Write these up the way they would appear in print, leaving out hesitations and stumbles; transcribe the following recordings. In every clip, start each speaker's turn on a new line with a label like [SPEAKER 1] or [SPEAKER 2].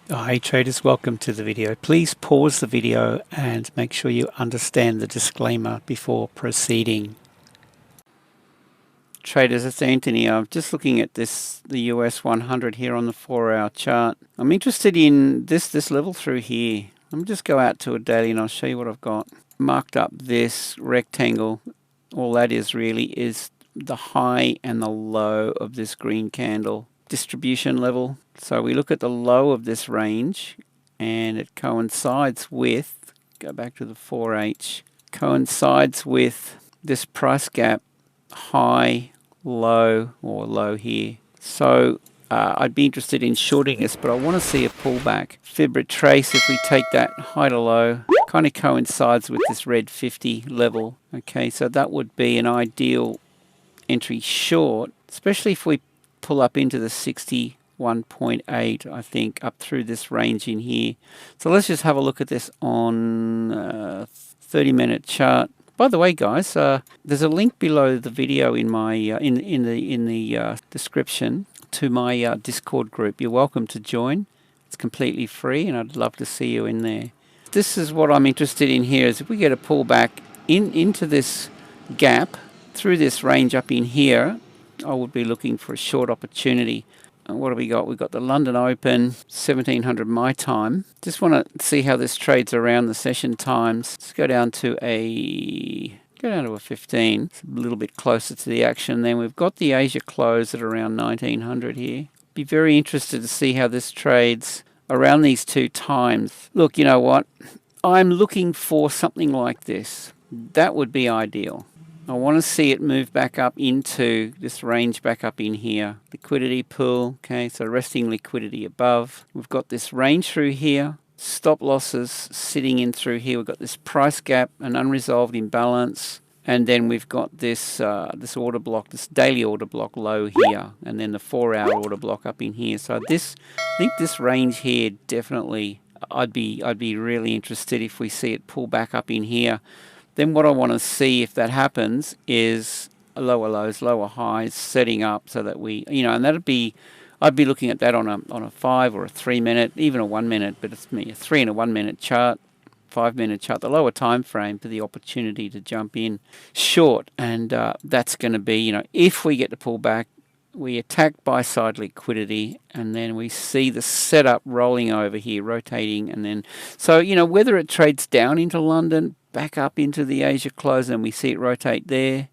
[SPEAKER 1] Hi traders, welcome to the video. Please pause the video and make sure you understand the disclaimer before proceeding. Traders, it's Anthony. I'm just looking at the US 100 here on the 4-hour chart. I'm interested in this level through here. Let me just go out to a daily and I'll show you what I've got. Marked up this rectangle. All that is really is the high and the low of this green candle distribution level. So we look at the low of this range and it coincides with, go back to the 4H, coincides with this price gap high, low, or low here. So I'd be interested in shorting this, but I want to see a pullback. Fib retrace, if we take that high to low, kind of coincides with this red 50 level. Okay, so that would be an ideal entry short, especially if we pull up into the 61.8, I think, up through this range in here. So let's just have a look at this on 30-minute chart. By the way, guys, there's a link below the video in my in the description to my Discord group. You're welcome to join. It's completely free, and I'd love to see you in there. This is what I'm interested in here. Is if we get a pullback into this gap through this range up in here, I would be looking for a short opportunity. And what have we got? We've got the London Open, 1700 my time. Just want to see how this trades around the session times. Let's go down to a 15. It's a little bit closer to the action. Then we've got the Asia close at around 1900 here. Be very interested to see how this trades around these two times. Look, you know what? I'm looking for something like this. That would be ideal. I want to see it move back up into this range back up in here. Liquidity pool, okay, so resting liquidity above. We've got this range through here. Stop losses sitting in through here. We've got this price gap, an unresolved imbalance. And then we've got this this order block, this daily order block low here. And then the 4-hour order block up in here. So I think this range here definitely, I'd be really interested if we see it pull back up in here. Then what I want to see if that happens is lower lows, lower highs setting up so that we, and I'd be looking at that on a 5 or a 3 minute, even a 1 minute, but it's a 3 and a 1 minute chart, 5 minute chart, the lower time frame for the opportunity to jump in short. And that's going to be, if we get to pull back, we attack buy side liquidity, and then we see the setup rolling over here, rotating, and then, so, whether it trades down into London, back up into the Asia close, and we see it rotate there,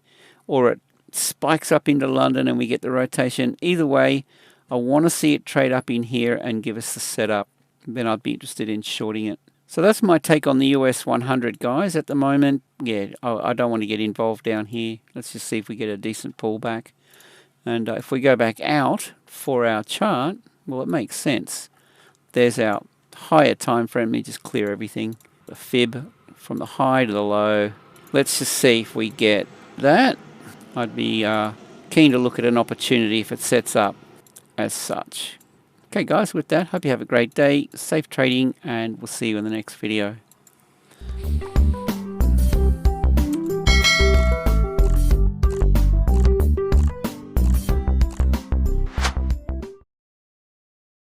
[SPEAKER 1] or it spikes up into London and we get the rotation. Either way, I want to see it trade up in here and give us the setup. Then I'd be interested in shorting it. So that's my take on the US 100, guys. At the moment, yeah, I don't want to get involved down here. Let's just see if we get a decent pullback. And if we go back out for our chart, well, it makes sense. There's our higher time frame. Let me just clear everything. The fib from the high to the low. Let's just see if we get that. I'd be keen to look at an opportunity if it sets up as such. Okay, guys, with that, hope you have a great day. Safe trading, and we'll see you in the next video.